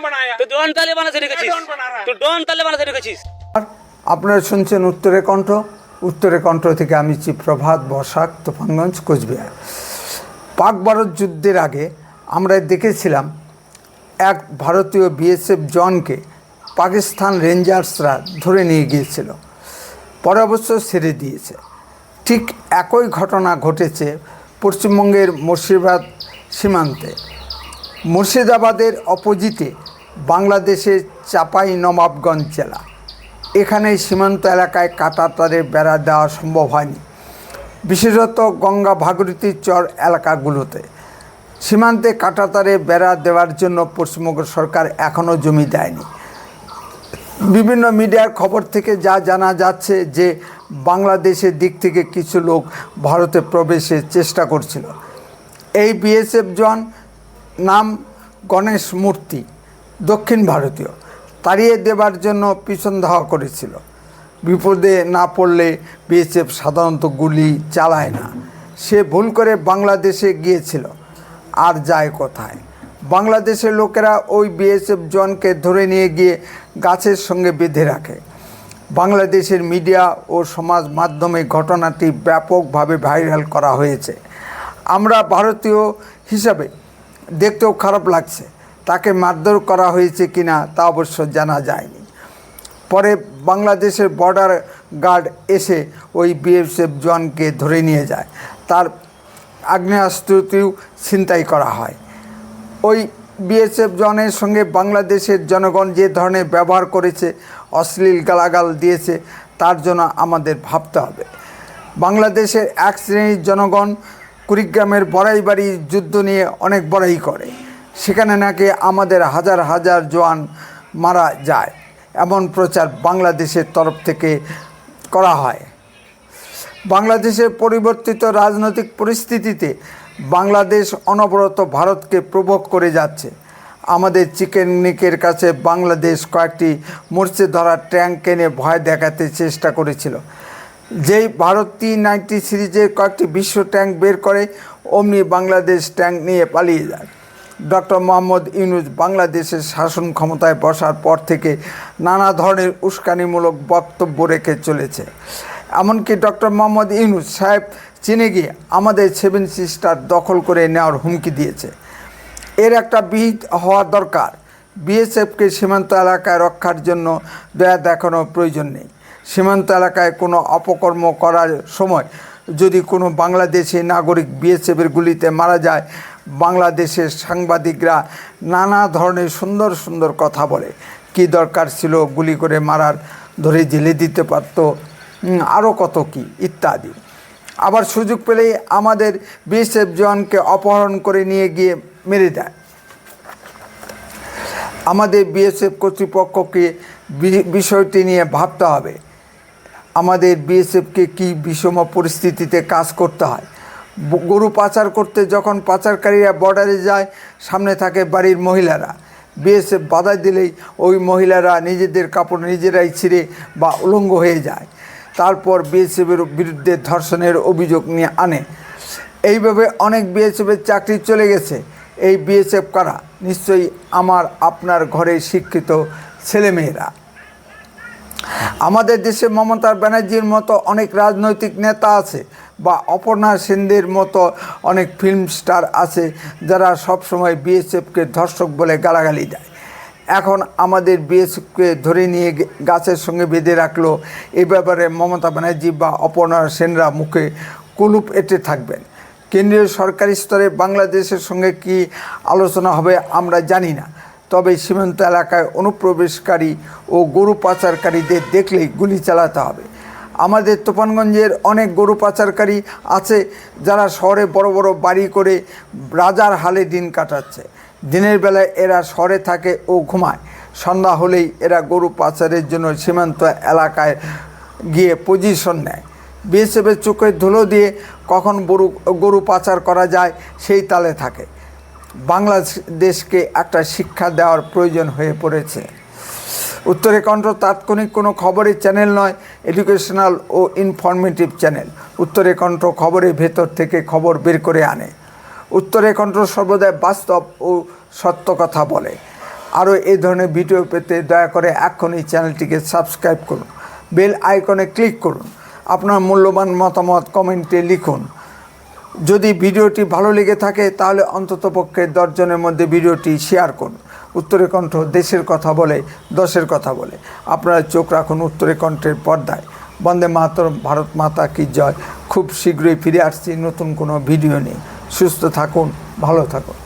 तो डॉन तालिबान से রেখেছিস তো ডন তালেবান से রেখেছিস। আপনারা শুনছেন উত্তরের কণ্ঠ। উত্তরের কণ্ঠ থেকে আমি প্রভাত বসাক, তুফানগঞ্জ, কোচবিহার। পাক ভারত যুদ্ধের আগে আমরা দেখেছিলাম এক ভারতীয় বিএসএফ জওয়ানকে পাকিস্তান রেঞ্জার্সরা ধরে নিয়ে গিয়েছিল, পরে অবশ্য ছেড়ে দিয়েছে। ঠিক একই ঘটনা ঘটেছে পশ্চিমবঙ্গের মুর্শিদাবাদ সীমান্তে। মুর্শিদাবাদের অপোজিটে বাংলাদেশের চাপাই নবাবগঞ্জ জেলা। এখানে সীমান্ত এলাকায় কাঁটাতারের বেড়া দেওয়া সম্ভব হয়নি, বিশেষত গঙ্গা ভাগীরথী চর এলাকাগুলোতে। সীমান্তে কাঁটাতারে বেড়া দেওয়ার জন্য পশ্চিমবঙ্গ সরকার এখনও জমি দেয়নি। বিভিন্ন মিডিয়ার খবর থেকে যা জানা যাচ্ছে যে বাংলাদেশের দিক থেকে কিছু লোক ভারতে প্রবেশের চেষ্টা করছিল। এই বিএসএফ জওয়ান নাম গণেশ মূর্তি, দক্ষিণ ভারতীয়, তাড়িয়ে দেবার জন্য পিছন ধাওয়া করেছিল। বিপদে না পড়লে বিএসএফ সাধারণত গুলি চালায় না। সে ভুল করে বাংলাদেশে গিয়েছিল, আর যায় কোথায়? বাংলাদেশের লোকেরা ওই বিএসএফ জওয়ানকে ধরে নিয়ে গিয়ে গাছের সঙ্গে বেঁধে রাখে। বাংলাদেশের মিডিয়া ও সমাজ মাধ্যমে ঘটনাটি ব্যাপকভাবে ভাইরাল করা হয়েছে। আমরা ভারতীয় হিসাবে দেখতেও খারাপ লাগছে। তাকে মারধর করা হয়েছে কিনা তা অবশ্য জানা যায়নি। পরে বাংলাদেশের বর্ডার গার্ড এসে ওই বিএসএফ জওয়ানকে ধরে নিয়ে যায়। তার আগ্নেয়াস্ত্রটিও ছিনতাই করা হয়। ওই বিএসএফ জওয়ানের সঙ্গে বাংলাদেশের জনগণ যে ধরনের ব্যবহার করেছে, অশ্লীল গালাগাল দিয়েছে, তার জন্য আমাদের ভাবতে হবে। বাংলাদেশের এক শ্রেণীর জনগণ কুড়িগ্রামের বড়াইবাড়ি যুদ্ধ নিয়ে অনেক বড়াই করে। সেখানে নাকি আমাদের হাজার হাজার জওয়ান মারা যায়, এমন প্রচার বাংলাদেশের তরফ থেকে করা হয়। বাংলাদেশের পরিবর্তিত রাজনৈতিক পরিস্থিতিতে বাংলাদেশ অনবরত ভারতকে প্রভোগ করে যাচ্ছে। আমাদের চিকেন নেকের কাছে বাংলাদেশ কয়েকটি মরচে ধরা ট্যাঙ্ক এনে ভয় দেখাতে চেষ্টা করেছিল। যেই ভারত T-90 সিরিজের কয়েকটি বিশ্ব ট্যাঙ্ক বের করে, অমনি বাংলাদেশ ট্যাঙ্ক নিয়ে পালিয়ে যায়। ডক্টর মোহাম্মদ ইউনূস বাংলাদেশের শাসন ক্ষমতায় বসার পর থেকে নানা ধরনের উস্কানিমূলক বক্তব্য রেখে চলেছে। এমনকি ডক্টর মোহাম্মদ ইউনূস সাহেব চীনে গিয়ে আমাদের 7 সিস্টার দখল করে নেওয়ার হুমকি দিয়েছে। এর একটা বিহিত হওয়া দরকার। বিএসএফকে সীমান্ত এলাকায় রক্ষার জন্য দয়া দেখানোর প্রয়োজন নেই। সীমান্ত এলাকায় কোনো অপকর্ম করার সময় যদি কোনো বাংলাদেশি নাগরিক বিএসএফের গুলিতে মারা যায়, বাংলাদেশের সাংবাদিকরা নানা ধরনের সুন্দর সুন্দর কথা বলে। কি দরকার ছিল গুলি করে মারার, ধরে জেলে দিতে পারত, আরও কত কি ইত্যাদি। আবার সুযোগ পেলেই আমাদের বিএসএফ জওয়ানকে অপহরণ করে নিয়ে গিয়ে মেরে দেয়। আমাদের বিএসএফ কর্তৃপক্ষকে বিষয়টি নিয়ে ভাবতে হবে। আমাদের বিএসএফকে কি বিষম পরিস্থিতিতে কাজ করতে হয়। গরু পাচার করতে যখন পাচারকারীরা বর্ডারে যায়, সামনে থাকে বাড়ির মহিলারা। বিএসএফ বাধা দিলেই ওই মহিলারা নিজেদের কাপড় নিজেরাই ছিঁড়ে বা উলঙ্গ হয়ে যায়। তারপর বিএসএফের বিরুদ্ধে ধর্ষণের অভিযোগ নিয়ে আনে। এইভাবে অনেক বিএসএফের চাকরি চলে গেছে। এই বিএসএফ কারা? নিশ্চয়ই আমার আপনার ঘরে শিক্ষিত ছেলেমেয়েরা। আমাদের দেশে মমতা ব্যানার্জির মতো অনেক রাজনৈতিক নেতা আছে, বা অপর্ণা সেনদের মতো অনেক ফিল্ম স্টার আছে, যারা সবসময় বিএসএফকে ধর্ষক বলে গালাগালি দেয়। এখন আমাদের বিএসএফকে ধরে নিয়ে গাছের সঙ্গে বেঁধে রাখলো, এ ব্যাপারে মমতা ব্যানার্জি বা অপর্ণা সেনরা মুখে কুলুপ এঁটে থাকবেন। কেন্দ্রীয় সরকারি স্তরে বাংলাদেশের সঙ্গে কি আলোচনা হবে আমরা জানি না। তবে সীমান্ত এলাকায় অনুপ্রবেশকারী ও গরু পাচারকারীদের দেখলেই গুলি চালাতে হবে। আমাদের তুফানগঞ্জের অনেক গরু পাচারকারী আছে, যারা শহরে বড় বড় বাড়ি করে রাজার হালে দিন কাটাচ্ছে। দিনের বেলায় এরা শহরে থাকে ও ঘুমায়। সন্ধ্যা হলেই এরা গরু পাচারের জন্য সীমান্ত এলাকায় গিয়ে পজিশন নেয়। বিএসএফের চোখে ধুলো দিয়ে কখন গরু পাচার করা যায় সেই তালে থাকে। বাংলাদেশকে একটা শিক্ষা দেওয়ার প্রয়োজন হয়ে পড়েছে। উত্তরের কণ্ঠ তাৎক্ষণিক কোনো খবরের চ্যানেল নয়, এডুকেশনাল ও ইনফরমেটিভ চ্যানেল। উত্তরের কণ্ঠ খবরের ভেতর থেকে খবর বের করে আনে। উত্তরের কণ্ঠ সর্বদাই বাস্তব ও সত্য কথা বলে। আরও এই ধরনের ভিডিও পেতে দয়া করে এখনই চ্যানেলটিকে সাবস্ক্রাইব করুন, বেল আইকনে ক্লিক করুন, আপনার মূল্যবান মতামত কমেন্টে লিখুন। যদি ভিডিওটি ভালো লেগে থাকে তাহলে অন্ততপক্ষে 10 জনের মধ্যে ভিডিওটি শেয়ার করুন। উত্তরে কণ্ঠ দেশের কথা বলে, দশের কথা বলে। আপনারা চোখ রাখুন উত্তরে কণ্ঠের পর্দায়। বন্দে মাতরম, ভারত মাতা কি জয়। খুব শীঘ্রই ফিরে আসছি নতুন কোনো ভিডিও নিয়ে। সুস্থ থাকুন, ভালো থাকুন।